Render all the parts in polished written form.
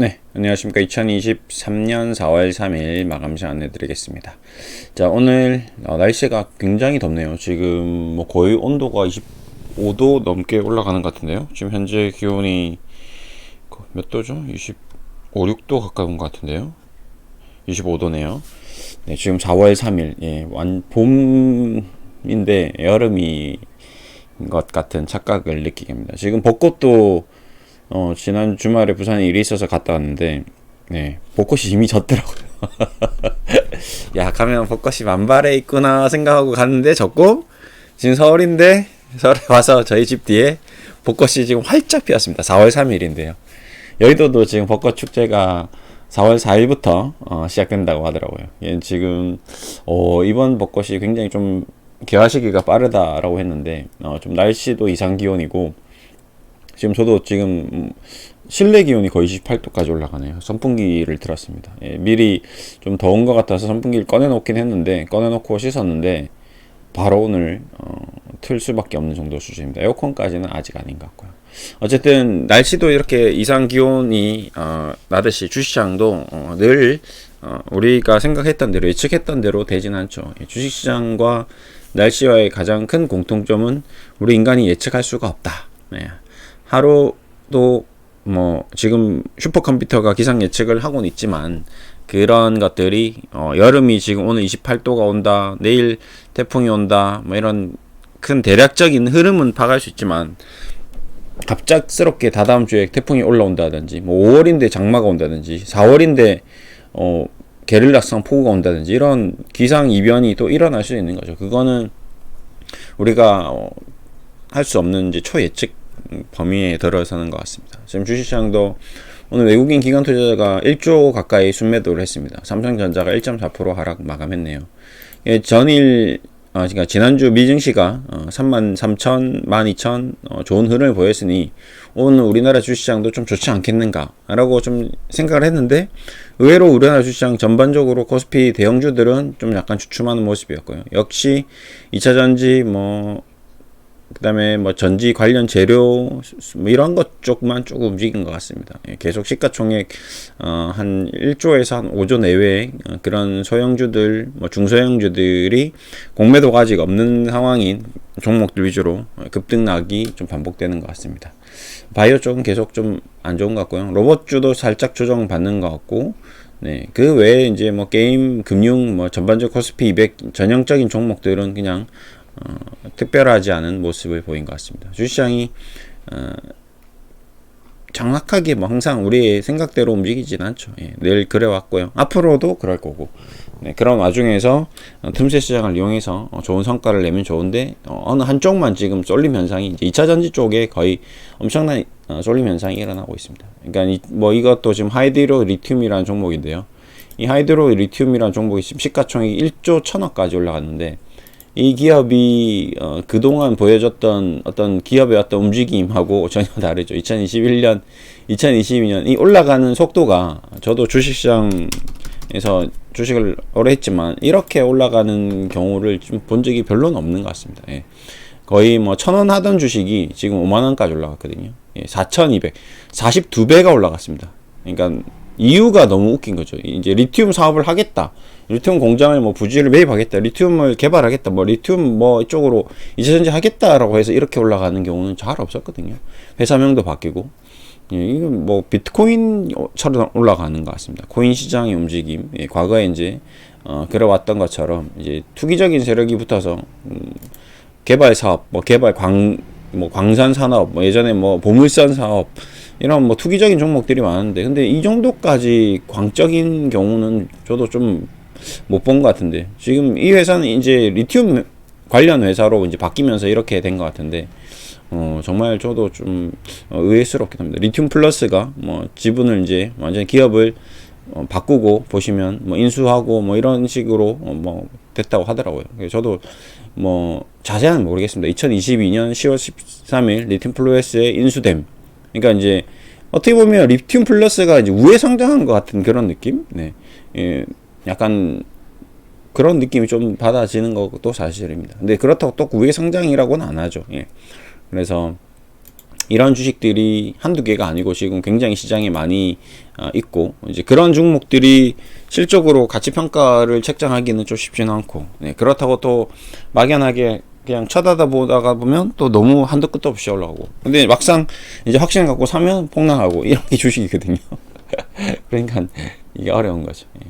네, 안녕하십니까. 2023년 4월 3일 마감시 안내드리겠습니다. 자, 오늘 날씨가 굉장히 덥네요. 지금 뭐 거의 온도가 25도 넘게 올라가는 것 같은데요. 지금 현재 기온이 몇 도죠? 25, 6도 가까운 것 같은데요. 25도네요. 네, 지금 4월 3일, 예, 봄인데 여름이 것 같은 착각을 느끼게 합니다. 지금 벚꽃도 지난 주말에 부산에 일이 있어서 갔다 왔는데, 네, 벚꽃이 이미 졌더라고요. 야, 가면 벚꽃이 만발해 있구나 생각하고 갔는데 졌고, 지금 서울인데, 서울에 와서 저희 집 뒤에 벚꽃이 지금 활짝 피었습니다. 4월 3일인데요. 여의도도 지금 벚꽃 축제가 4월 4일부터 시작된다고 하더라고요. 예, 지금 이번 벚꽃이 굉장히 좀 개화 시기가 빠르다라고 했는데, 좀 날씨도 이상 기온이고, 지금 저도 지금 실내 기온이 거의 28도까지 올라가네요. 선풍기를 틀었습니다. 예, 미리 좀 더운 것 같아서 선풍기를 꺼내놓긴 했는데, 꺼내놓고 씻었는데 바로 오늘 틀 수밖에 없는 정도 수준입니다. 에어컨까지는 아직 아닌 것 같고요. 어쨌든 날씨도 이렇게 이상 기온이 나듯이 주시장도 늘 우리가 생각했던 대로, 예측했던 대로 되진 않죠. 주식시장과 날씨와의 가장 큰 공통점은 우리 인간이 예측할 수가 없다. 네. 하루도 뭐 지금 슈퍼컴퓨터가 기상 예측을 하고는 있지만, 그런 것들이 여름이 지금 오늘 28도가 온다, 내일 태풍이 온다, 뭐 이런 큰 대략적인 흐름은 파악할 수 있지만, 갑작스럽게 다다음 주에 태풍이 올라온다든지, 뭐 5월인데 장마가 온다든지, 4월인데 게릴라성 폭우가 온다든지, 이런 기상 이변이 또 일어날 수 있는 거죠. 그거는 우리가 할 수 없는 이제 초예측 범위에 들어서는 것 같습니다. 지금 주식시장도 오늘 외국인 기관 투자자가 1조 가까이 순매도를 했습니다. 삼성전자가 1.4% 하락 마감했네요. 예, 전일 그러니까 지난주 미증시가 33,000, 12,000 좋은 흐름을 보였으니 오늘 우리나라 주식시장도 좀 좋지 않겠는가라고 좀 생각을 했는데, 의외로 우리나라 주식시장 전반적으로 코스피 대형주들은 좀 약간 주춤하는 모습이었고요. 역시 2차전지 그 다음에 뭐 전지 관련 재료 뭐 이런 것 쪽만 조금 움직인 것 같습니다. 예, 계속 시가총액 한 1조에서 한 5조 내외의 그런 소형주들, 뭐 중소형주들이 공매도가 아직 없는 상황인 종목들 위주로 급등락이 좀 반복되는 것 같습니다. 바이오 쪽은 계속 좀 안 좋은 것 같고요. 로봇주도 살짝 조정받는 것 같고, 네, 그 외에 이제 뭐 게임, 금융, 뭐 전반적 코스피 200 전형적인 종목들은 그냥 특별하지 않은 모습을 보인 것 같습니다. 주식시장이 정확하게 뭐 항상 우리의 생각대로 움직이진 않죠. 예, 늘 그래왔고요. 앞으로도 그럴 거고. 네, 그런 와중에서 틈새 시장을 이용해서 좋은 성과를 내면 좋은데, 어느 한쪽만 지금 쏠림 현상이 이제 2차 전지 쪽에 거의 엄청난 쏠림 현상이 일어나고 있습니다. 그러니까 뭐 이것도 지금 하이드로 리튬이라는 종목인데요. 이 하이드로 리튬이라는 종목이 지금 시가총액이 1조 1000억까지 올라갔는데, 이 기업이 그동안 보여줬던 어떤 기업의 어떤 움직임하고 전혀 다르죠. 2021년, 2022년 이 올라가는 속도가, 저도 주식시장에서 주식을 오래 했지만 이렇게 올라가는 경우를 좀 본 적이 별로는 없는 것 같습니다. 예. 거의 뭐 1,000원 하던 주식이 지금 5만원까지 올라갔거든요. 예, 4,200, 42배가 올라갔습니다. 그러니까 이유가 너무 웃긴 거죠. 이제 리튬 사업을 하겠다, 리튬 공장을 뭐 부지를 매입하겠다, 리튬을 개발하겠다, 뭐 리튬 뭐 이쪽으로 이제전지 하겠다라고 해서 이렇게 올라가는 경우는 잘 없었거든요. 회사명도 바뀌고, 예, 이건 뭐 비트코인처럼 올라가는 것 같습니다. 코인 시장의 움직임, 예, 과거에 이제 그래왔던 것처럼 이제 투기적인 세력이 붙어서 개발 사업, 뭐 개발 뭐 광산 산업, 뭐 예전에 뭐 보물선 사업, 이런 뭐 투기적인 종목들이 많은데, 근데 이 정도까지 광적인 경우는 저도 좀 못 본 것 같은데, 지금 이 회사는 이제 리튬 관련 회사로 이제 바뀌면서 이렇게 된 것 같은데, 정말 저도 좀 의외스럽긴 합니다. 리튬 플러스가 뭐 지분을 이제 완전 기업을 바꾸고 보시면 뭐 인수하고 뭐 이런 식으로 뭐 됐다고 하더라고요. 그래서 저도 뭐 자세한 모르겠습니다. 2022년 10월 13일 리튬 플러스의 인수됨. 그러니까 이제 어떻게 보면 리튬 플러스가 이제 우회 상장한 것 같은 그런 느낌? 네. 예, 약간 그런 느낌이 좀 받아지는 것도 사실입니다. 근데 그렇다고 또 우회 상장이라고는 안 하죠. 예. 그래서 이런 주식들이 한두 개가 아니고 지금 굉장히 시장에 많이 있고, 이제 그런 종목들이 실적으로 가치 평가를 책정하기는 좀 쉽지는 않고, 네, 그렇다고 또 막연하게 그냥 쳐다보다가 보면 또 너무 한도 끝도 없이 올라가고, 근데 막상 이제 확신 갖고 사면 폭락하고, 이런 게 주식이거든요. 그러니까 이게 어려운 거죠. 예.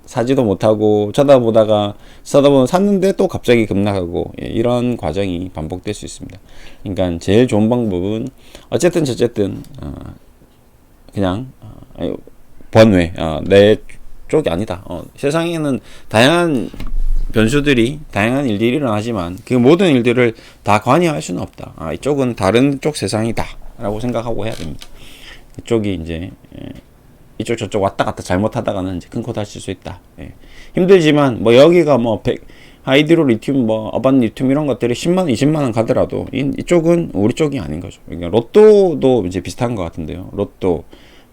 사지도 못하고 쳐다보다가 샀는데 또 갑자기 급락하고, 예, 이런 과정이 반복될 수 있습니다. 그러니까 제일 좋은 방법은 어쨌든 그냥 번외, 내 쪽이 아니다. 세상에는 다양한 변수들이, 다양한 일들이 일어나지만 그 모든 일들을 다 관여할 수는 없다. 이쪽은 다른 쪽 세상이다 라고 생각하고 해야 됩니다. 이쪽이 이제 이쪽 저쪽 왔다 갔다 잘못하다가는 이제 큰 코 다칠 수 있다. 예. 힘들지만 뭐 여기가 뭐 하이드로 리튬, 뭐 어반 리튬 이런 것들이 10만, 20만 원 가더라도 이쪽은 우리 쪽이 아닌 거죠. 그러니까 로또도 이제 비슷한 것 같은데요. 로또,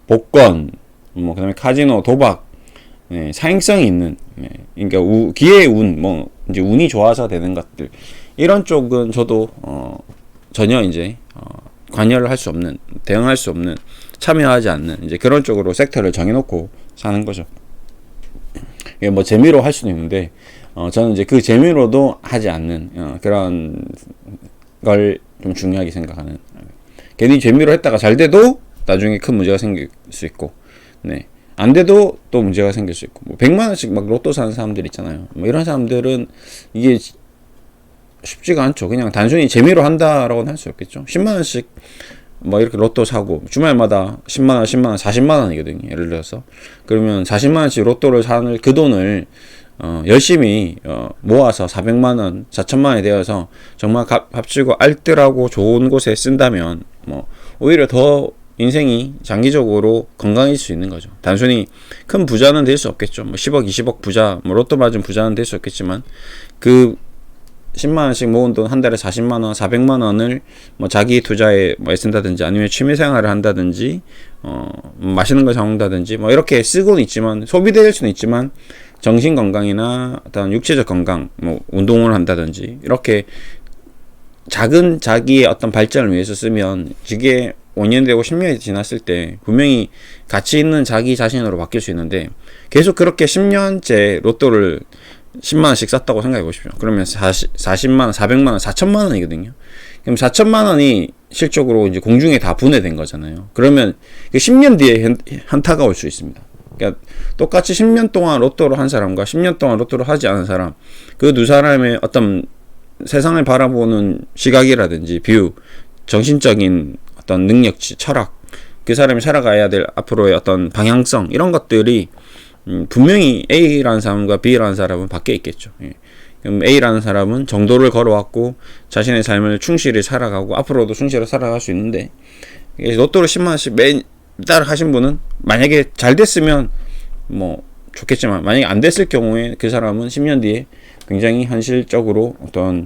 복권, 뭐 그다음에 카지노, 도박, 예, 사행성이 있는, 예, 그러니까 기회의 운, 뭐 이제 운이 좋아서 되는 것들, 이런 쪽은 저도 전혀 이제 관여를 할 수 없는, 대응할 수 없는, 참여하지 않는 이제 그런 쪽으로 섹터를 정해놓고 사는 거죠. 이게 뭐 재미로 할 수는 있는데, 저는 이제 그 재미로도 하지 않는 그런 걸 좀 중요하게 생각하는. 괜히 재미로 했다가 잘 돼도 나중에 큰 문제가 생길 수 있고, 네, 안 돼도 또 문제가 생길 수 있고, 뭐 100만 원씩 막 로또 사는 사람들 있잖아요. 뭐 이런 사람들은 이게 쉽지가 않죠. 그냥 단순히 재미로 한다라고는 할 수 없겠죠. 10만 원씩 뭐 이렇게 로또 사고 주말마다 10만원, 10만원, 40만원이거든요. 예를 들어서. 그러면 40만원씩 로또를 사는 그 돈을 열심히 모아서 400만원, 4천만원이 되어서 정말 값지고 알뜰하고 좋은 곳에 쓴다면 뭐 오히려 더 인생이 장기적으로 건강해질 수 있는 거죠. 단순히 큰 부자는 될 수 없겠죠. 뭐 10억, 20억 부자, 뭐 로또 맞은 부자는 될 수 없겠지만, 그 10만원씩 모은 돈 한 달에 40만원, 400만원을 뭐 자기 투자에 뭐 쓴다든지, 아니면 취미생활을 한다든지, 맛있는 걸 사먹는다든지, 뭐 이렇게 쓰고는 있지만, 소비될 수는 있지만, 정신건강이나 어떤 육체적 건강, 뭐 운동을 한다든지, 이렇게 작은 자기의 어떤 발전을 위해서 쓰면, 이게 5년 되고 10년이 지났을 때 분명히 가치 있는 자기 자신으로 바뀔 수 있는데, 계속 그렇게 10년째 로또를 10만원씩 샀다고 생각해 보십시오. 그러면 40만원, 400만원, 4천만원이거든요. 그럼 4천만원이 실적으로 이제 공중에 다 분해된 거잖아요. 그러면 10년 뒤에 현타가 올 수 있습니다. 그러니까 똑같이 10년 동안 로또를 한 사람과 10년 동안 로또를 하지 않은 사람, 그 두 사람의 어떤 세상을 바라보는 시각이라든지 뷰, 정신적인 어떤 능력치, 철학, 그 사람이 살아가야 될 앞으로의 어떤 방향성, 이런 것들이 분명히 A라는 사람과 B라는 사람은 밖에 있겠죠. 예. 그럼 A라는 사람은 정도를 걸어왔고 자신의 삶을 충실히 살아가고 앞으로도 충실히 살아갈 수 있는데, 로또를 10만원씩 매달 하신 분은 만약에 잘 됐으면 뭐 좋겠지만, 만약에 안 됐을 경우에 그 사람은 10년 뒤에 굉장히 현실적으로 어떤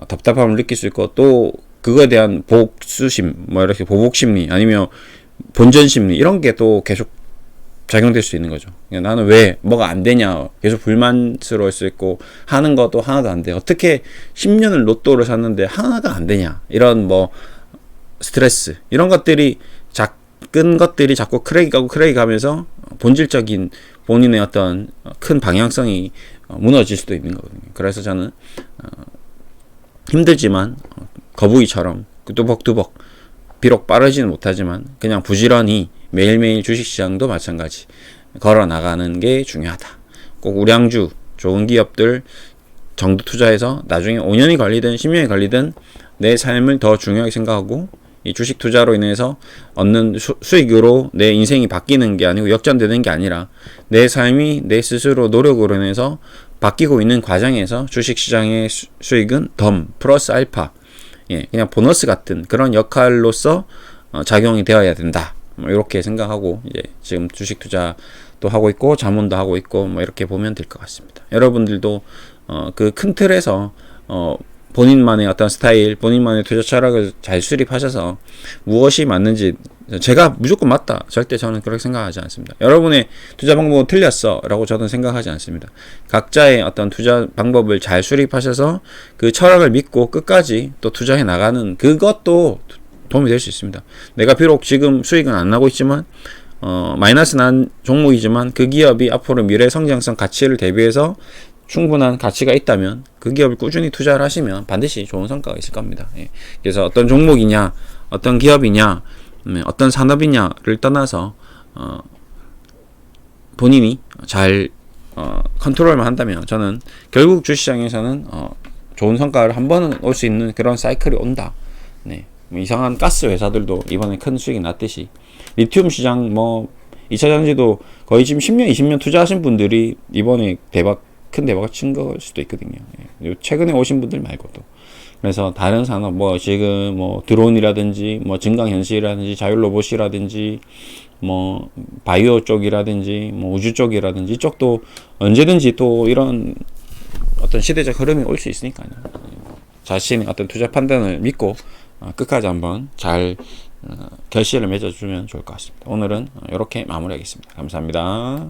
답답함을 느낄 수 있고, 또 그거에 대한 복수심, 뭐 이렇게 보복심리, 아니면 본전심리, 이런 게 또 계속 작용될 수 있는 거죠. 나는 왜 뭐가 안 되냐, 계속 불만스러울 수 있고, 하는 것도 하나도 안 돼, 어떻게 10년을 로또를 샀는데 하나가 안 되냐, 이런 뭐 스트레스, 이런 것들이, 작은 것들이 자꾸 크랙이 가면서 본질적인 본인의 어떤 큰 방향성이 무너질 수도 있는 거거든요. 그래서 저는 힘들지만 거북이처럼 뚜벅뚜벅, 비록 빠르지는 못하지만 그냥 부지런히 매일매일 주식시장도 마찬가지 걸어 나가는 게 중요하다. 꼭 우량주, 좋은 기업들 정도 투자해서 나중에 5년이 걸리든 10년이 걸리든 내 삶을 더 중요하게 생각하고, 이 주식 투자로 인해서 얻는 수익으로 내 인생이 바뀌는 게 아니고 역전되는 게 아니라, 내 삶이 내 스스로 노력으로 인해서 바뀌고 있는 과정에서 주식시장의 수익은 덤 플러스 알파, 예, 그냥 보너스 같은 그런 역할로서 작용이 되어야 된다. 뭐 이렇게 생각하고 이제 지금 주식 투자도 하고 있고 자문도 하고 있고, 뭐 이렇게 보면 될 것 같습니다. 여러분들도 그 큰 틀에서 본인만의 어떤 스타일, 본인만의 투자 철학을 잘 수립하셔서 무엇이 맞는지, 제가 무조건 맞다, 절대 저는 그렇게 생각하지 않습니다. 여러분의 투자 방법은 틀렸어 라고 저는 생각하지 않습니다. 각자의 어떤 투자 방법을 잘 수립하셔서 그 철학을 믿고 끝까지 또 투자해 나가는, 그것도 도움이 될 수 있습니다. 내가 비록 지금 수익은 안 나고 있지만 마이너스 난 종목이지만 그 기업이 앞으로 미래 성장성 가치를 대비해서 충분한 가치가 있다면 그 기업을 꾸준히 투자를 하시면 반드시 좋은 성과가 있을 겁니다. 예. 그래서 어떤 종목이냐, 어떤 기업이냐, 어떤 산업이냐를 떠나서 본인이 잘 컨트롤만 한다면 저는 결국 주시장에서는 좋은 성과를 한 번은 올 수 있는 그런 사이클이 온다. 네. 이상한 가스 회사들도 이번에 큰 수익이 났듯이 리튬 시장 2차 전지도 거의 지금 10년, 20년 투자하신 분들이 이번에 큰 대박을 친 걸 수도 있거든요. 예. 최근에 오신 분들 말고도. 그래서 다른 산업, 지금 드론이라든지, 증강현실이라든지, 자율로봇이라든지, 바이오 쪽이라든지, 우주 쪽이라든지, 이쪽도 언제든지 또 이런 어떤 시대적 흐름이 올 수 있으니까요. 자신의 어떤 투자 판단을 믿고 끝까지 한번 잘 결실을 맺어주면 좋을 것 같습니다. 오늘은 이렇게 마무리하겠습니다. 감사합니다.